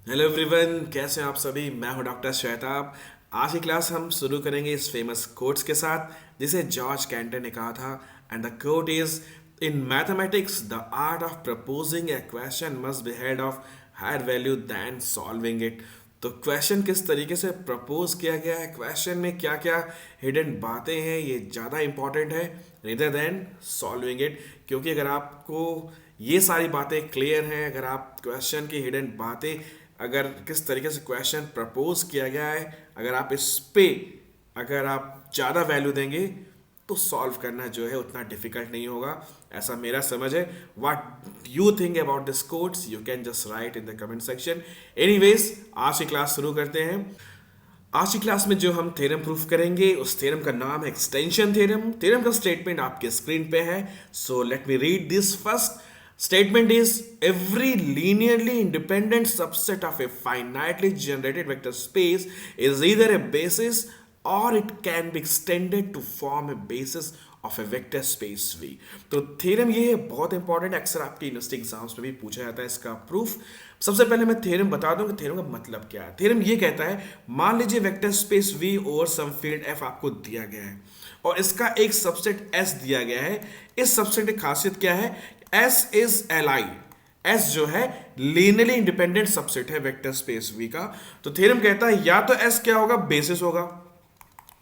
Hello everyone, कैसे हैं आप सभी। मैं हूं डॉक्टर श्वेताब। आज की क्लास हम शुरू करेंगे इस फेमस कोट्स के साथ जिसे जॉर्ज कैंटन ने कहा था। And the quote is, in mathematics the art of proposing a question must be held of higher value than solving it. तो क्वेश्चन किस तरीके से प्रपोज किया गया है, क्वेश्चन में क्या क्या हिडन बातें हैं, ये ज़्यादा इंपॉर्टेंट है रेदर देन सॉल्विंग इट। क्योंकि अगर आपको ये सारी बातें क्लियर हैं, अगर आप क्वेश्चन की हिडन बातें, अगर किस तरीके से क्वेश्चन प्रपोज किया गया है, अगर आप इस पे अगर आप ज़्यादा वैल्यू देंगे तो सॉल्व करना जो है उतना डिफिकल्ट नहीं होगा, ऐसा मेरा समझ है। What you think about this codes you can just right in the comment section. Anyways, आज की क्लास शुरू करते हैं। आज की क्लास में जो हम थ्योरम प्रूफ करेंगे उस थ्योरम का नाम है एक्सटेंशन थ्योरम। थ्योरम का स्टेटमेंट आपके स्क्रीन पे है, so let me read this first. Statement is, every linearly independent subset of a finitely generated vector space is either a basis or it can be extended to form a basis of a vector space V। तो theorem ये है, बहुत important, अक्सर आपके university exams में भी पूछा जाता है इसका प्रूफ। सबसे पहले मैं थ्योरम बता दूं कि थ्योरम का मतलब क्या है। थ्योरम ये कहता है, मान लीजिए vector space V over some field F आपको दिया गया है और इसका एक सबसेट S दिया गया है। इस सबसेट की खासियत क्या है? S is Li। S जो है लीनियरली इंडिपेंडेंट सबसेट है वेक्टर स्पेस V का। तो थ्योरम कहता है या तो S क्या होगा, बेसिस होगा,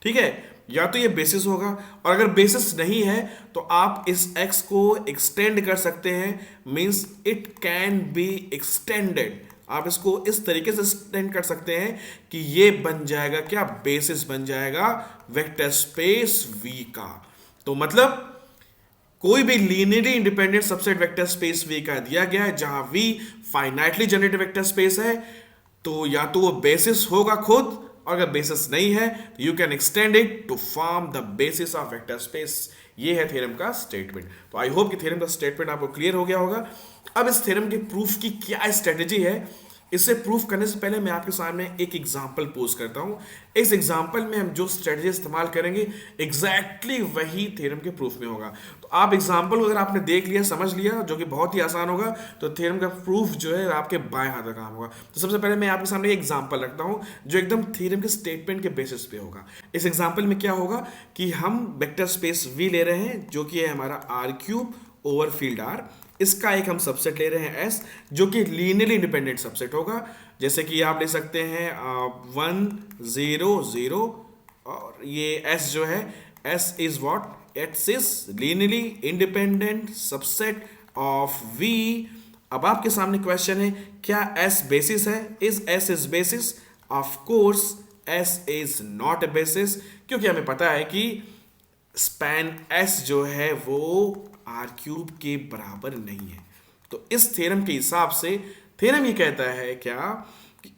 ठीक है, या तो ये बेसिस होगा, और अगर बेसिस नहीं है तो आप इस x को एक्सटेंड कर सकते हैं, means it can be extended. आप इसको इस तरीके से एक्सटेंड कर सकते हैं कि ये बन जाएगा क्या, बेसिस बन जाएगा वेक्टर स्पेस V का। तो मतलब कोई भी linearly independent subset vector space V का दिया गया है जहां V finitely generated vector space है, तो या तो वो बेसिस होगा खुद, और अगर बेसिस नहीं है तो you can extend it to form the basis of vector space. ये है थ्योरम का स्टेटमेंट। तो आई होप कि थ्योरम का स्टेटमेंट आपको क्लियर हो गया होगा। अब इस थ्योरम के प्रूफ की क्या स्ट्रेटेजी है, इसे प्रूफ करने से पहले मैं आपके सामने एक एग्जांपल पोज करता हूं। इस एग्जांपल में हम जो स्ट्रेटजी इस्तेमाल करेंगे एग्जैक्टली वही थ्योरम के प्रूफ में होगा। तो आप एग्जांपल अगर आपने देख लिया, समझ लिया, जो कि बहुत ही आसान होगा, तो थ्योरम का प्रूफ जो है आपके बाएं हाथ का काम होगा। तो सबसे पहले मैं आपके सामने एक एग्जांपल रखता हूं जो एकदम थ्योरम के स्टेटमेंट के बेसिस पे होगा। इस एग्जांपल में क्या होगा कि हम वेक्टर स्पेस V ले रहे हैं जो कि है हमारा R³ ओवर फील्ड R। इसका एक हम सबसेट ले रहे हैं S, जो कि लीनियरली इंडिपेंडेंट सबसेट होगा। जैसे कि आप ले सकते हैं 1 0 0, और ये S जो है, S is what, it's is linearly independent subset of V। अब आपके सामने क्वेश्चन है, क्या S बेसिस है? Is S is basis? Of course S is not a basis, क्योंकि हमें पता है कि स्पैन S जो है वो R³ के बराबर नहीं है। तो इस थ्योरम के हिसाब से थ्योरम ये कहता है क्या,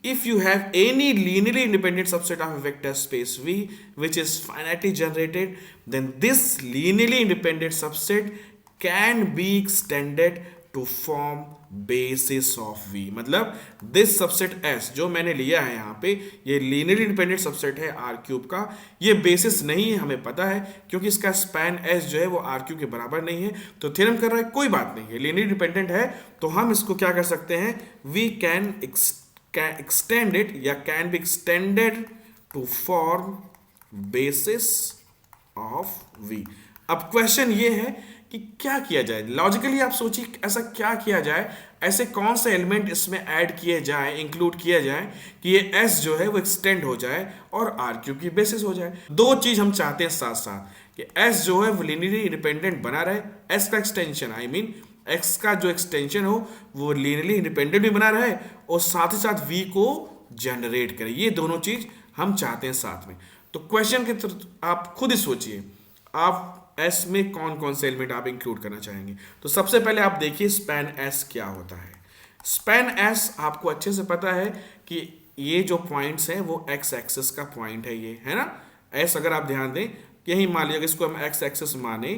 if you have any linearly independent subset of a vector space V which is finitely generated, then this linearly independent subset can be extended to form basis of V। मतलब this subset S जो मैंने लिया है यहाँ पे, ये linearly independent subset है R³ का, ये बेसिस नहीं है, हमें पता है, क्योंकि इसका स्पैन S जो है वो R³ के बराबर नहीं है। तो थ्योरम कर रहा है कोई बात नहीं है, लीनियरली इंडिपेंडेंट है, तो हम इसको क्या कर सकते हैं, वी कैन एक्सटेंड इट या can be extended to form basis of V। अब क्वेश्चन ये है कि क्या किया जाए। लॉजिकली आप सोचिए, ऐसा क्या किया जाए, ऐसे कौन से एलिमेंट इसमें ऐड किए जाए, इंक्लूड किया जाए कि ये S जो है वो एक्सटेंड हो जाए और R³ की बेसिस हो जाए। दो चीज हम चाहते हैं साथ साथ, कि S जो है वो लीनियरली इंडिपेंडेंट बना रहे, S का एक्सटेंशन आई मीन X का जो एक्सटेंशन हो वो लीनियरली इंडिपेंडेंट भी बना रहे, और साथ ही साथ V को जनरेट करे। ये दोनों चीज हम चाहते हैं साथ में। तो क्वेश्चन के आप खुद ही सोचिए, आप S में कौन कौन से एलिमेंट आप इंक्लूड करना चाहेंगे। तो सबसे पहले आप देखिए स्पैन S क्या होता है। स्पैन S आपको अच्छे से पता है कि ये जो पॉइंट्स हैं वो x एक्सिस का पॉइंट है, ये है ना S। अगर आप ध्यान दें, यही मान लीजिए इसको हम x एक्सिस माने,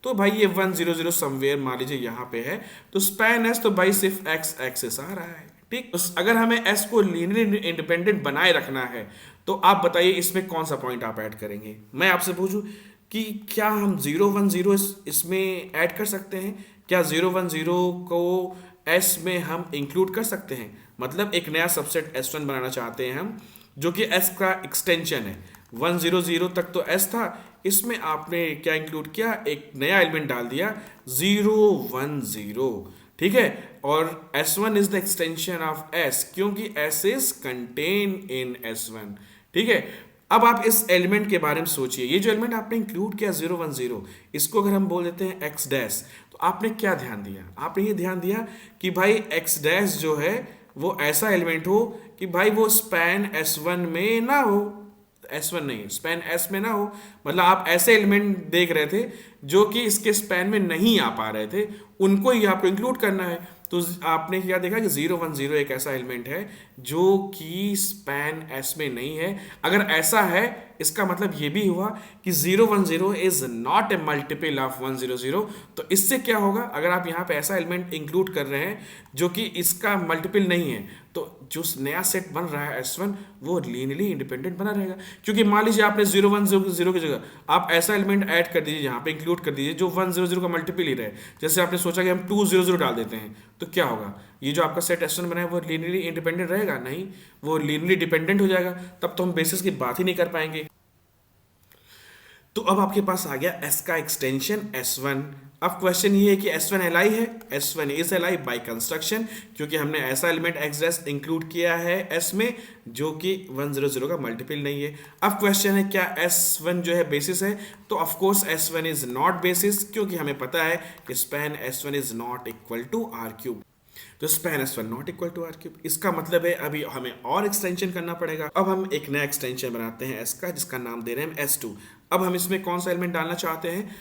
तो भाई ये 1 0 0 समवेयर मान लीजिए यहाँ पे है, तो स्पैन S तो भाई सिर्फ x एक्सिस आ रहा है, ठीक। अगर हमें S को लीनियरली इंडिपेंडेंट बनाए रखना है तो आप बताइए इसमें कौन सा पॉइंट आप ऐड करेंगे। मैं आपसे पूछूं कि क्या हम 0 1 0 इसमें ऐड कर सकते हैं? क्या 0 1 0 को S में हम इंक्लूड कर सकते हैं? मतलब एक नया सबसेट S1 बनाना चाहते हैं हम, जो कि S का एक्सटेंशन है। 100 तक तो S था, इसमें आपने क्या इंक्लूड किया, एक नया एलिमेंट डाल दिया 010, ठीक है। और S1 is the extension of S, क्योंकि S is contain in S1, ठीक है। अब आप इस एलिमेंट के बारे में सोचिए, ये जो एलिमेंट आपने इंक्लूड किया 010, इसको अगर हम बोल देते हैं x डैश, तो आपने क्या ध्यान दिया, आपने ये ध्यान दिया कि भाई x डैश जो है वो ऐसा एलिमेंट हो कि भाई वो स्पैन S1 में ना हो, S1 नहीं, स्पैन S में ना हो। मतलब आप ऐसे एलिमेंट देख रहे थे जो कि इसके स्पैन में नहीं आ पा रहे थे, उनको ही आपको इंक्लूड करना है। तो आपने क्या देखा कि 010 एक ऐसा एलिमेंट है जो कि स्पैन S में नहीं है। अगर ऐसा है, इसका मतलब ये भी हुआ कि 010 is not a multiple of 100। तो इससे क्या होगा, अगर आप यहाँ पे ऐसा एलिमेंट इंक्लूड कर रहे हैं जो कि इसका मल्टीपल नहीं है, तो जो नया सेट बन रहा है S1 वो लीनियरली इंडिपेंडेंट बना रहेगा। क्योंकि मान लीजिए आपने 010 की जगह आप ऐसा एलिमेंट ऐड कर दीजिए, यहाँ पे इंक्लूड कर दीजिए जो 100 का मल्टीपल ही रहे। जैसे आपने सोचा कि हम 200 डाल देते हैं, तो क्या होगा, ये जो आपका सेट S1 बना है वो लीनियरली इंडिपेंडेंट रहेगा? नहीं, वो लीनियरली डिपेंडेंट हो जाएगा। तब तो हम बेसिस की बात ही नहीं कर पाएंगे। तो अब आपके पास आ गया S का एक्सटेंशन S1। अब क्वेश्चन ये है कि S1 Li है, S1 is Li by construction, क्योंकि हमने ऐसा एलिमेंट x डैश इंक्लूड किया है S में जो कि 100 का मल्टीपल नहीं है। अब क्वेश्चन है क्या S1 जो है बेसिस है, तो of course S1 is not basis, क्योंकि हमें पता है कि span S1 is not equal to R3। तो span S1 not equal to R3, इसका मतलब है अभी हमें और एक्सटेंशन करना पड़ेगा। अब हम एक नया एक्सटेंशन बनाते हैं S का, जिसका नाम दे रहे हैं हम S2। अब हम इसमें कौन सा एलिमेंट डालना चाहते हैं,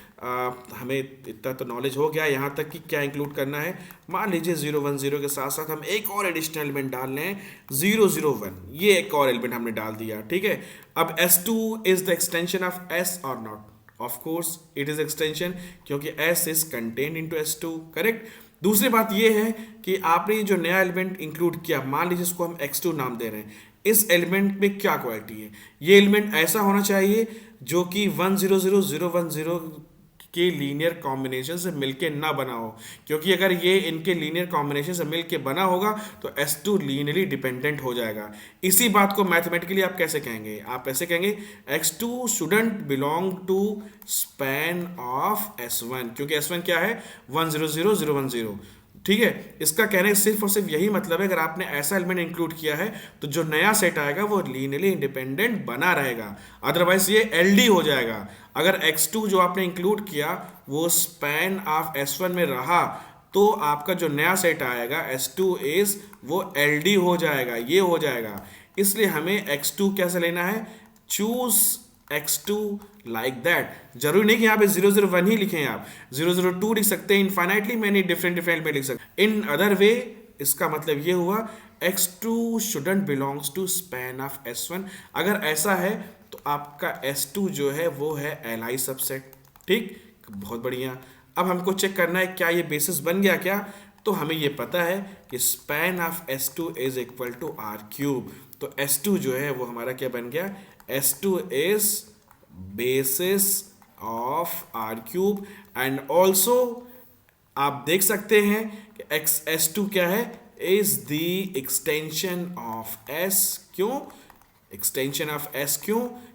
हमें इतना तो नॉलेज हो गया यहाँ तक कि क्या इंक्लूड करना है। मान लीजिए 010 के साथ साथ हम एक और एडिशनल एलिमेंट डाल रहे हैं 001, ये एक और एलिमेंट हमने डाल दिया, ठीक है। अब S2 is the extension of S और not? Of course it is extension, क्योंकि S is contained into S2, correct. दूसरी बात यह है कि आपने जो नया एलिमेंट इंक्लूड किया, मान लीजिए इसको हम x2 नाम दे रहे हैं, इस एलिमेंट में क्या क्वालिटी है, ये एलिमेंट ऐसा होना चाहिए जो कि 100 के लीनियर कॉम्बिनेशन से मिलके ना बना हो, क्योंकि अगर ये इनके लीनियर कॉम्बिनेशन से मिलके बना होगा तो S2 लीनियरली डिपेंडेंट हो जाएगा। इसी बात को मैथमेटिकली आप कैसे कहेंगे, आप ऐसे कहेंगे x2 shouldn't belong to span of S1, क्योंकि S1 क्या है 100 ठीक है। इसका कहने सिर्फ और सिर्फ यही मतलब है, अगर आपने ऐसा एलिमेंट इंक्लूड किया है तो जो नया सेट आएगा वो लीनियरली इंडिपेंडेंट बना रहेगा, अदरवाइज ये LD हो जाएगा। अगर x2 जो आपने इंक्लूड किया वो स्पैन ऑफ S1 में रहा, तो आपका जो नया सेट आएगा S2 इज वो LD हो जाएगा, ये हो जाएगा। इसलिए हमें x2 कैसे लेना है, चूज x2 लाइक दैट। जरूरी नहीं कि यहाँ पे 001 ही लिखें, आप 002 लिख सकते हैं, इनफाइनाइटली मैनी डिफरेंट में लिख सकते हैं। इन अदर वे इसका मतलब ये हुआ x2 shouldn't belongs to span of S1। अगर ऐसा है तो आपका S2 जो है वो है Li सबसेट, ठीक, बहुत बढ़िया। अब हमको चेक करना है क्या ये बेसिस बन गया क्या, तो हमें ये पता है कि span of S2 is equal to R3। तो S2 जो है वो हमारा क्या बन गया, S2 is basis of R3 and also आप देख सकते हैं कि S2 क्या है, is the extension of S। क्यों extension of S,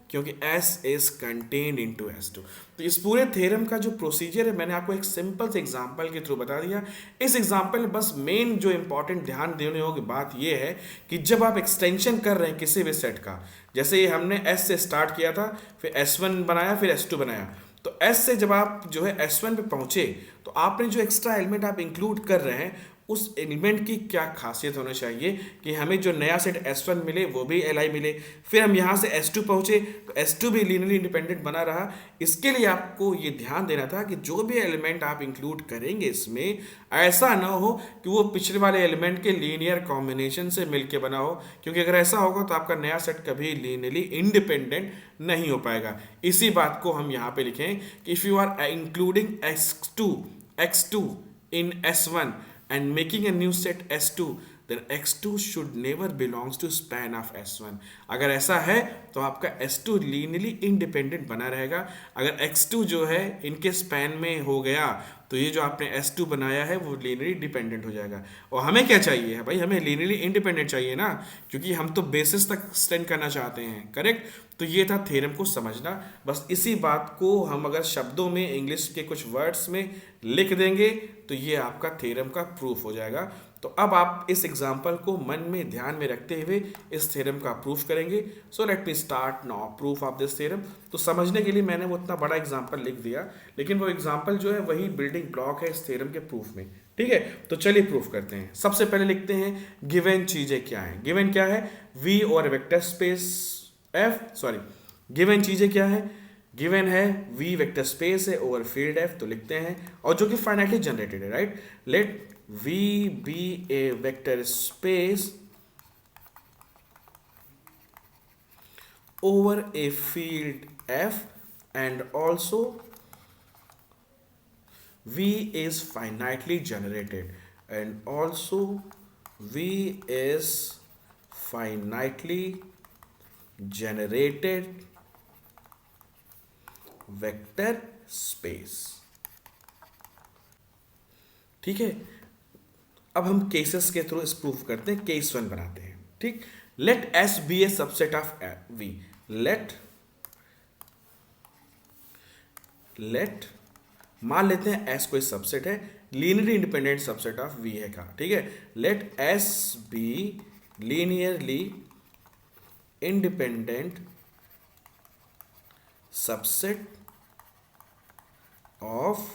क्योंकि S is contained into S2। तो इस पूरे थ्योरम का जो प्रोसीजर है मैंने आपको एक सिंपल से एग्जांपल के थ्रू बता दिया। इस एग्जांपल में बस मेन जो इंपॉर्टेंट ध्यान देने होगी बात ये है कि जब आप एक्सटेंशन कर रहे हैं किसी भी सेट का, जैसे ये हमने S से स्टार्ट किया था, फिर S1 बनाया, फिर S2 बनाया, तो S से जब आप जो है S1 पे पहुंचे तो आपने जो एक्स्ट्रा एलिमेंट आप इंक्लूड कर रहे हैं उस एलिमेंट की क्या खासियत होना चाहिए कि हमें जो नया सेट S1 मिले वो भी Li मिले। फिर हम यहाँ से S2 पहुँचे तो S2 भी लीनियरली इंडिपेंडेंट बना रहा। इसके लिए आपको ये ध्यान देना था कि जो भी एलिमेंट आप इंक्लूड करेंगे इसमें ऐसा ना हो कि वो पिछले वाले एलिमेंट के लीनियर कॉम्बिनेशन से मिलके बना हो, क्योंकि अगर ऐसा होगा तो आपका नया सेट कभी लीनियरली इंडिपेंडेंट नहीं हो पाएगा। इसी बात को हम यहाँ पे लिखें कि if you are including x2 in S1 and making a new set S2, then x2 should never belongs to span of s1। अगर ऐसा है तो आपका s2 लीनियरली इंडिपेंडेंट बना रहेगा। अगर x2 जो है इनके स्पैन में हो गया तो ये जो आपने S2 बनाया है वो लीनियरली डिपेंडेंट हो जाएगा। और हमें क्या चाहिए है भाई, हमें लीनियरली इंडिपेंडेंट चाहिए ना, क्योंकि हम तो बेसिस तक एक्सटेंड करना चाहते हैं, करेक्ट। तो ये था थ्योरम को समझना। बस इसी बात को हम अगर शब्दों में इंग्लिश के कुछ वर्ड्स में लिख देंगे तो ये आपका थ्योरम का प्रूफ हो जाएगा। तो अब आप इस एग्जाम्पल को मन में ध्यान में रखते हुए इस थ्योरम का प्रूफ करेंगे। So let me start now proof of this theorem. तो समझने के लिए मैंने वो इतना बड़ा एग्जाम्पल लिख दिया, लेकिन वो एग्जाम्पल जो है वही बिल्डिंग ब्लॉक है इस थ्योरम के प्रूफ में, ठीक है। तो चलिए प्रूफ करते हैं। सबसे पहले लिखते हैं गिवन चीजें क्या है। गिवन क्या है, वी और vector space F, sorry given चीजें क्या है, गिवन है वी वेक्टर स्पेस है ओवर फील्ड एफ, तो लिखते हैं, और जो कि फाइनाइटली जनरेटेड है, right. Let V be a vector space over a field f and also v is finitely generated and also v is finitely generated vector space, ठीक है। अब हम केसेस के थ्रू इस प्रूफ करते हैं, केस वन बनाते हैं, ठीक। Let S be a subset of V, let मान लेते हैं एस कोई सबसेट है, linearly independent subset of V है का, ठीक है। Let S be linearly independent subset of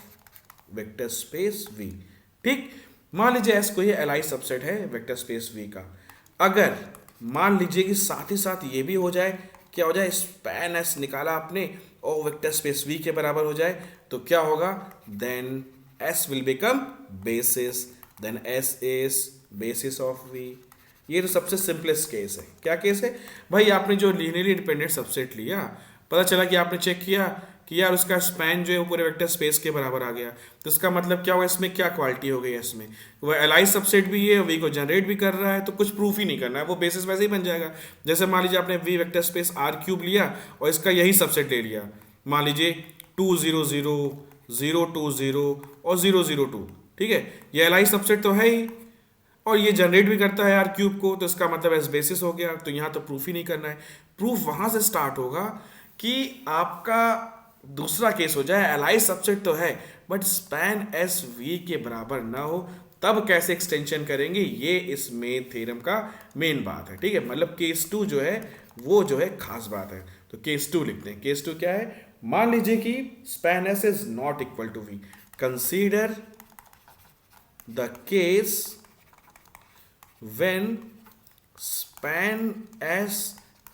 vector space V, ठीक। मान लीजिए एस कोई एलआई सबसेट है वेक्टर स्पेस वी का। अगर मान लीजिए कि साथ ही साथ ये भी हो जाए, क्या हो जाए, स्पैन एस निकाला आपने और वेक्टर स्पेस वी के बराबर हो जाए, तो क्या होगा, then S will become basis, then S is basis of V. ये तो सबसे सिंपलेस्ट केस है। क्या केस है भाई, आपने जो लीनियरली इंडिपेंडेंट सबसेट लिया, पता चला कि आपने चेक किया कि यार उसका स्पैन जो है वो पूरे वेक्टर स्पेस के बराबर आ गया, तो इसका मतलब क्या हुआ, इसमें क्या क्वालिटी हो गई है, इसमें वो एलआई सबसेट भी है, वी को जनरेट भी कर रहा है, तो कुछ प्रूफ ही नहीं करना है, वो बेसिस वैसे ही बन जाएगा। जैसे मान लीजिए आपने V vector space R cube लिया और इसका यही सबसेट ले लिया, मान लीजिए 2 0 0 0 2 0 और 0 0 2, ठीक है। ये एलआई सबसेट तो है ही और ये जनरेट भी करता है आर क्यूब को, तो इसका मतलब एस बेसिस हो गया। तो यहाँ तो प्रूफ ही नहीं करना है, प्रूफ वहां से स्टार्ट होगा कि आपका दूसरा केस हो जाए, एलआई सबसेट तो है बट स्पैन एस वी के बराबर ना हो, तब कैसे एक्सटेंशन करेंगे, ये इस मेन थ्योरम का मेन बात है, ठीक है। मतलब केस टू जो है वो जो है खास बात है। तो केस टू लिखते हैं। केस टू क्या है, मान लीजिए कि span S is not equal to V, consider the case when span s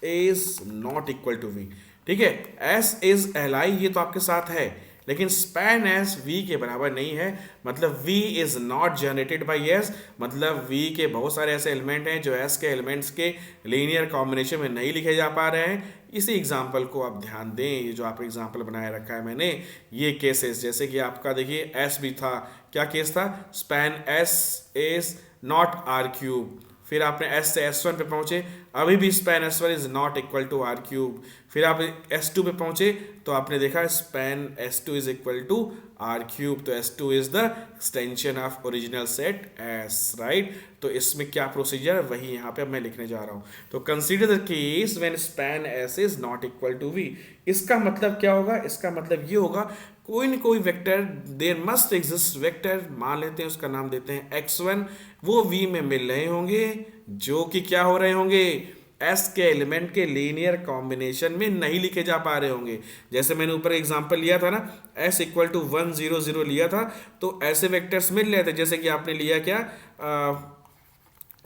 is not equal to v, ठीक है। s is li ये तो आपके साथ है, लेकिन span s v के बराबर नहीं है, मतलब v is not generated by s, मतलब v के बहुत सारे ऐसे एलिमेंट हैं जो s के एलिमेंट्स के लीनियर कॉम्बिनेशन में नहीं लिखे जा पा रहे हैं। इसी एग्जाम्पल को आप ध्यान दें, ये जो आप एग्जाम्पल बनाए रखा है मैंने, ये केसेस जैसे कि आपका देखिए s भी था, क्या केस था, span s is not R cube, फिर आपने s से s1 पे पहुंचे, अभी भी span s1 is not equal to R cube, फिर आप s2 पे पहुंचे तो आपने देखा span s2 is equal to R cube, तो s2 is the extension of original set s, right. तो इसमें क्या प्रोसीजर वही यहाँ पे अब मैं लिखने जा रहा हूँ। तो consider the case when span s is not equal to v, इसका मतलब क्या होगा, इसका मतलब ये होगा कोई न कोई vector, there must exist vector, मान लेते हैं उसका नाम देते हैं x1, वो v में मिल रहे होंगे, जो कि क्या हो रहे होंगे, s के एलिमेंट के लीनियर कॉम्बिनेशन में नहीं लिखे जा पा रहे होंगे। जैसे मैंने ऊपर एग्जांपल लिया था ना, s इक्वल टू 1 0 0 लिया था, तो ऐसे वेक्टर्स मिल रहे थे, जैसे कि आपने लिया क्या,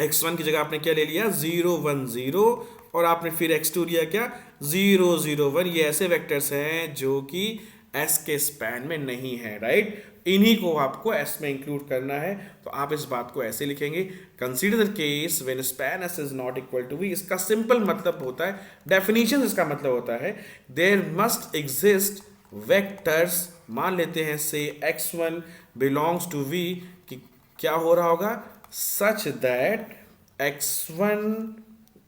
x1 की जगह आपने क्या ले लिया 0 1 0, और आपने फिर x2 लिया क्या 0 0 1, ये ऐसे वेक्टर्स हैं जो कि s के स्पैन में नहीं है, राइट। इन्हीं को आपको s में इंक्लूड करना है, तो आप इस बात को ऐसे लिखेंगे, consider the case when span s is not equal to v। इसका सिंपल मतलब होता है, डेफिनेशन इसका मतलब होता है, देयर मस्ट एग्जिस्ट वेक्टर्स, मान लेते हैं से x1 बिलोंग्स टू v, कि क्या हो रहा होगा, such that x1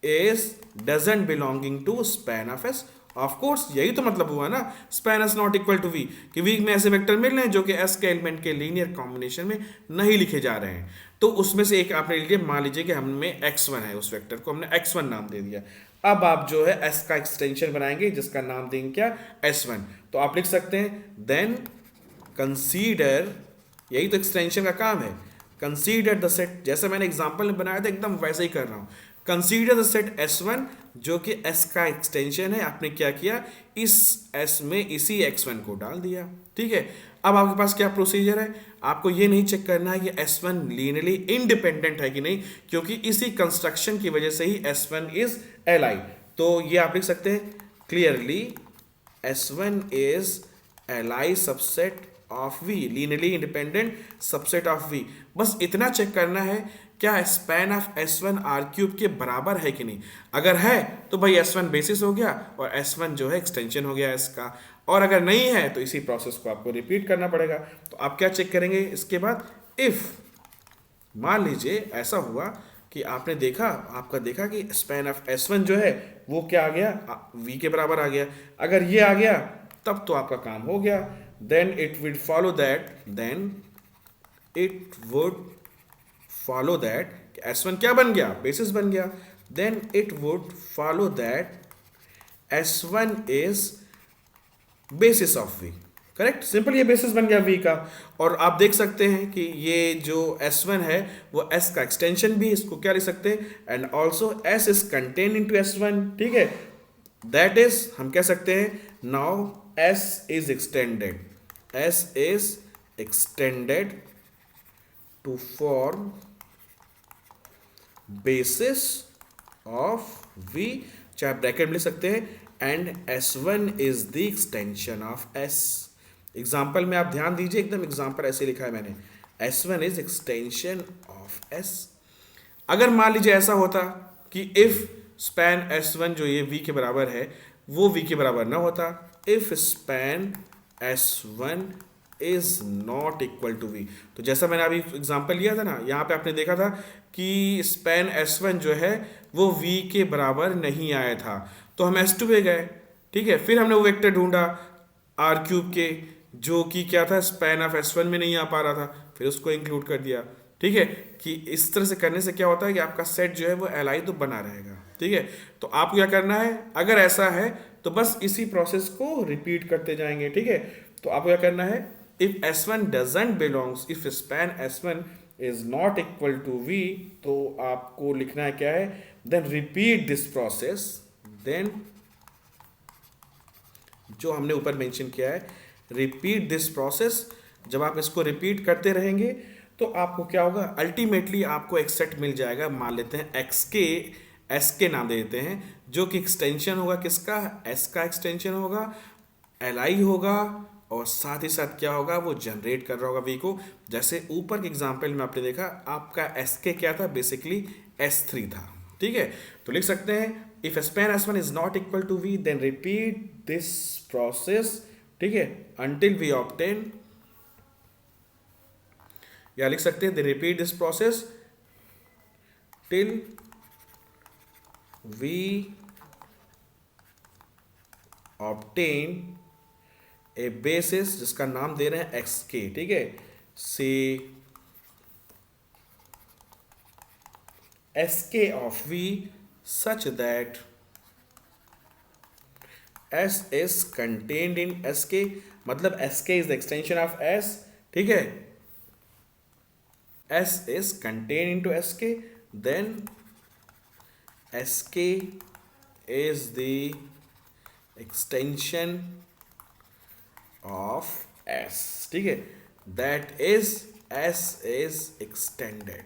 is doesn't belonging to span of s। Of course यही तो मतलब हुआ ना, span S not equal to V, कि वी में ऐसे वेक्टर मिल रहे हैं जो कि एस के एलिमेंट के लीनियर कॉम्बिनेशन में नहीं लिखे जा रहे हैं। तो उसमें से एक आपने लिए, मान लीजिए कि हमें x1 है, उस वेक्टर को हमने x1 नाम दे दिया। अब आप जो है s का एक्सटेंशन बनाएंगे जिसका नाम देंगे क्या, s1। तो आप लिख सकते हैं देन कंसीडर, यही तो एक्सटेंशन का काम है, कंसीडर द सेट, जैसे मैंने एग्जांपल में बनाया था एकदम वैसे ही कर रहा हूं। कंसीडर द सेट S1 जो कि S का एक्सटेंशन है, आपने क्या किया, इस S में इसी x1 को डाल दिया। ठीक है, अब आपके पास क्या प्रोसीजर है, आपको ये नहीं चेक करना है कि S1 लीनियरली इंडिपेंडेंट है कि नहीं, क्योंकि इसी कंस्ट्रक्शन की वजह से ही S1 इज Li। तो ये आप लिख सकते हैं clearly S1 is Li subset of V, linearly independent subset of V। बस इतना चेक करना है क्या स्पैन ऑफ S1 R³ के बराबर है कि नहीं। अगर है तो भाई S1 बेसिस हो गया और S1 जो है एक्सटेंशन हो गया इसका, और अगर नहीं है तो इसी प्रोसेस को आपको रिपीट करना पड़ेगा। तो आप क्या चेक करेंगे इसके बाद, इफ मान लीजिए ऐसा हुआ कि आपने देखा, आपका देखा कि स्पैन ऑफ S1 जो है वो क्या आ गया, V के बराबर आ गया। अगर ये आ गया तब तो आपका काम हो गया। Then it will follow that, then it would follow that S1 क्या बन गया, बेसिस बन गया। Then it would follow that S1 is basis of V। Correct, simple, ये बेसिस बन गया V का। और आप देख सकते हैं कि ये जो S1 है वो S का एक्सटेंशन भी, इसको क्या लिख सकते हैं, and also S is contain into S1। ठीक है, दैट इज हम कह सकते हैं now S is extended, S is extended to form basis of V, चाहे ब्रैकेट में लिख सकते हैं, and S1 is the extension of S। Example में आप ध्यान दीजिए, एकदम एग्जाम्पल ऐसे लिखा है मैंने, S1 is extension of S। अगर मान लीजिए ऐसा होता कि इफ स्पैन S1 जो ये V के बराबर है वो V के बराबर ना होता, if span S1 is not equal to V, तो जैसा मैंने अभी एग्जांपल लिया था ना, यहाँ पे आपने देखा था कि स्पैन S1 जो है वो V के बराबर नहीं आया था, तो हम S2 पे गए। ठीक है, फिर हमने वो वेक्टर ढूंढा R³ के जो कि क्या था, स्पैन ऑफ S1 में नहीं आ पा रहा था, फिर उसको इंक्लूड कर दिया। ठीक है, कि इस तरह से करने से क्या होता है कि आपका सेट जो है वो Li तो बना रहेगा। ठीक है, तो आपको क्या करना है, अगर ऐसा है तो बस इसी प्रोसेस को रिपीट करते जाएंगे। ठीक है, तो आपको क्या करना है, if S1 doesn't belongs, if span S1 is not equal to V, तो आपको लिखना है क्या है, then repeat this process, then जो हमने ऊपर मेंशन किया है repeat this process, जब आप इसको रिपीट करते रहेंगे तो आपको क्या होगा, अल्टीमेटली आपको एक सेट मिल जाएगा, मान लेते हैं XK, SK नाम दे देते हैं, जो कि एक्सटेंशन होगा किसका, S का एक्सटेंशन होगा, Li होगा, और साथ ही साथ क्या होगा, वो जनरेट कर रहा होगा V को। जैसे ऊपर के एग्जाम्पल में आपने देखा आपका SK क्या था, बेसिकली S3 था। ठीक है, तो लिख सकते हैं if span S1 is not equal to V, then repeat this process. ठीक है, अंटिल वी ऑब्टेन, या लिख सकते हैं repeat this process till we obtain a basis जिसका नाम दे रहे हैं XK। ठीक है, say SK of V such that S is contained in SK, मतलब SK is the extension of S। ठीक है, S is contained into SK, then SK is the extension of S। ठीक है, that is S is extended.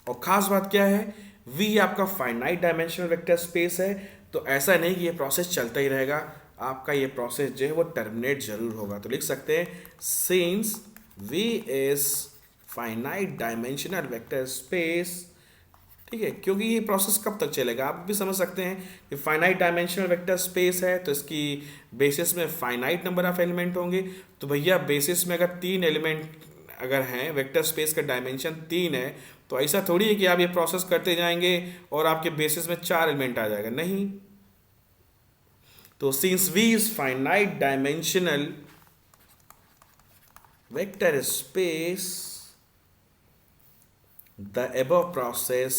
और खास बात क्या है, V आपका फाइनाइट डायमेंशनल वेक्टर स्पेस है, तो ऐसा नहीं कि ये प्रोसेस चलता ही रहेगा, आपका ये प्रोसेस जो है वो टर्मिनेट जरूर होगा। तो लिख सकते हैं since V is finite dimensional vector space. ठीक है, क्योंकि ये प्रोसेस कब तक चलेगा, आप भी समझ सकते हैं कि फाइनाइट डायमेंशनल वेक्टर स्पेस है तो इसकी बेसिस में फाइनाइट नंबर ऑफ एलिमेंट होंगे। तो भैया बेसिस में अगर 3 एलिमेंट अगर हैं, वेक्टर स्पेस का डायमेंशन 3 है, तो ऐसा थोड़ी है कि आप ये प्रोसेस करते जाएंगे और आपके बेसिस में 4 एलिमेंट आ जाएगा, नहीं। तो since V is finite dimensional vector space, the above process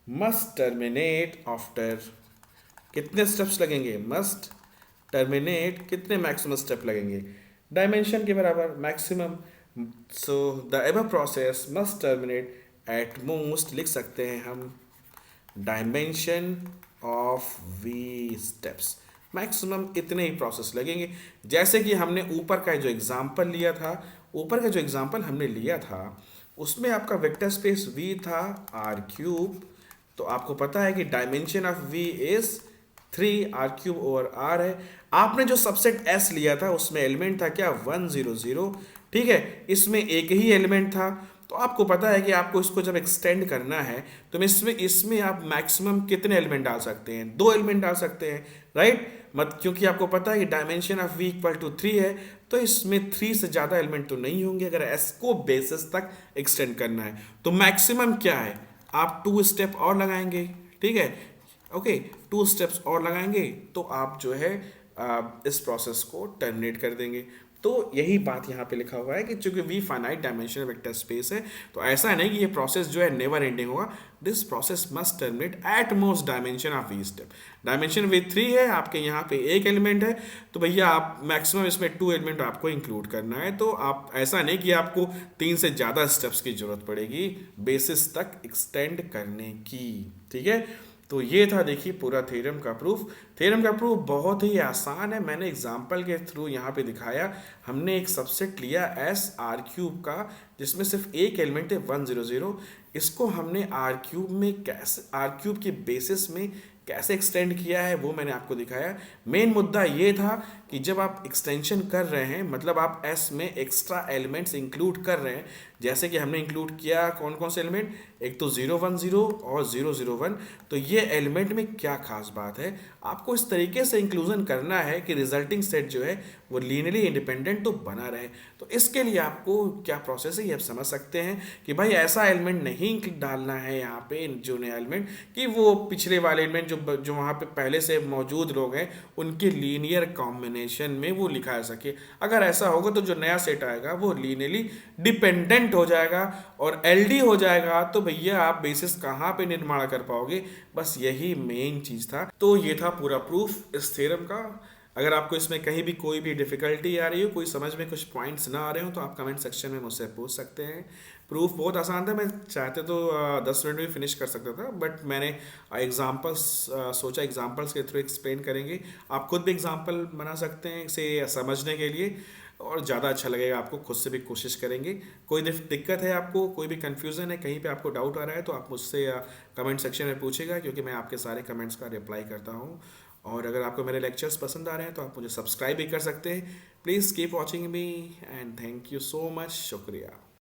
must terminate after, कितने स्टेप्स लगेंगे, मस्ट टर्मिनेट, कितने मैक्सिमम स्टेप लगेंगे, डायमेंशन के बराबर maximum. So the above process must terminate at most, लिख सकते हैं हम, dimension of V steps, maximum इतने ही प्रोसेस लगेंगे। जैसे कि हमने ऊपर का जो एग्जांपल लिया था, ऊपर का जो एग्जांपल हमने लिया था उसमें आपका वेक्टर स्पेस वी था आर क्यूब, तो आपको पता है कि dimension of V is 3 R cube over R है। आपने जो सबसेट एस लिया था उसमें एलिमेंट था क्या, 100, ठीक है, इसमें एक ही एलिमेंट था। तो आपको पता है कि आपको इसको जब एक्सटेंड करना है तो इसमें इसमें आप मैक्सिमम कितने एलिमेंट डाल सकते हैं, 2 एलिमेंट डाल सकते हैं, राइट। मत क्योंकि आपको पता है कि dimension of V equal to 3 है, तो इसमें 3 से ज़्यादा एलिमेंट तो नहीं होंगे अगर एस को बेसिस तक एक्सटेंड करना है। तो मैक्सिमम क्या है, आप 2 स्टेप और लगाएंगे, ठीक है, ओके, 2 स्टेप्स और लगाएंगे तो आप जो है इस प्रोसेस को टर्मिनेट कर देंगे। तो यही बात यहाँ पे लिखा हुआ है कि चूंकि V finite dimensional vector space है, तो ऐसा नहीं कि ये प्रोसेस जो है नेवर एंडिंग होगा, this process must terminate at most dimension of V step. Dimension V 3 है, आपके यहाँ पे एक एलिमेंट है, तो भैया आप मैक्सिमम इसमें 2 एलिमेंट आपको इंक्लूड करना है। तो आप ऐसा नहीं कि आपको 3 से ज़्यादा स्टेप्स की जरूरत पड़ेगी बेसिस तक एक्सटेंड करने की, ठीक है। तो ये था देखिए पूरा थ्योरम का प्रूफ। थ्योरम का प्रूफ बहुत ही आसान है, मैंने एग्जांपल के थ्रू यहाँ पे दिखाया। हमने एक सबसेट लिया एस आर क्यूब का जिसमें सिर्फ एक एलिमेंट है 100, इसको हमने आर क्यूब में कैसे, आर क्यूब के बेसिस में कैसे एक्सटेंड किया है वो मैंने आपको दिखाया। मेन मुद्दा ये था कि जब आप एक्सटेंशन कर रहे हैं, मतलब आप एस में एक्स्ट्रा एलिमेंट्स इंक्लूड कर रहे हैं, जैसे कि हमने इंक्लूड किया कौन कौन से एलिमेंट, एक तो 010 और 001। तो ये एलिमेंट में क्या खास बात है, आपको इस तरीके से इंक्लूजन करना है कि रिजल्टिंग सेट जो है वो लीनियरली इंडिपेंडेंट तो बना रहे। तो इसके लिए आपको क्या प्रोसेस है ये आप समझ सकते हैं कि भाई ऐसा एलिमेंट नहीं डालना है यहाँ पे जो नया एलिमेंट कि वो पिछले वाले एलिमेंट जो वहाँ पे पहले से मौजूद लोग हैं उनके लीनियर कॉम्बिनेशन में वो लिखा जा सके। अगर ऐसा होगा तो जो नया सेट आएगा वो लीनियरली डिपेंडेंट हो जाएगा और एलडी हो जाएगा। तो भैया आप बेसिस कहाँ पे निर्माण कर पाओगे, बस यही मेन चीज था। तो ये था पूरा प्रूफ इस थ्योरम का। अगर आपको इसमें कहीं भी कोई भी डिफिकल्टी आ रही हो, कोई समझ में कुछ पॉइंट्स ना आ रहे हो, तो आप कमेंट सेक्शन में मुझसे पूछ सकते हैं। प्रूफ बहुत आसान था, मैं चाहते तो 10 मिनट में फिनिश कर सकता था, बट मैंने एग्जांपल्स सोचा एग्जांपल्स के थ्रू एक्सप्लेन करेंगे। आप खुद भी एग्जांपल बना सकते हैं इसे समझने के लिए और ज़्यादा अच्छा लगेगा आपको, खुद से भी कोशिश करेंगे। कोई दिक्कत है आपको, कोई भी कन्फ्यूज़न है, कहीं पे आपको डाउट आ रहा है तो आप मुझसे कमेंट सेक्शन में पूछेगा, क्योंकि मैं आपके सारे कमेंट्स का रिप्लाई करता हूँ। और अगर आपको मेरे लेक्चर्स पसंद आ रहे हैं तो आप मुझे सब्सक्राइब भी कर सकते हैं। Please keep watching me and thank you so much, शुक्रिया।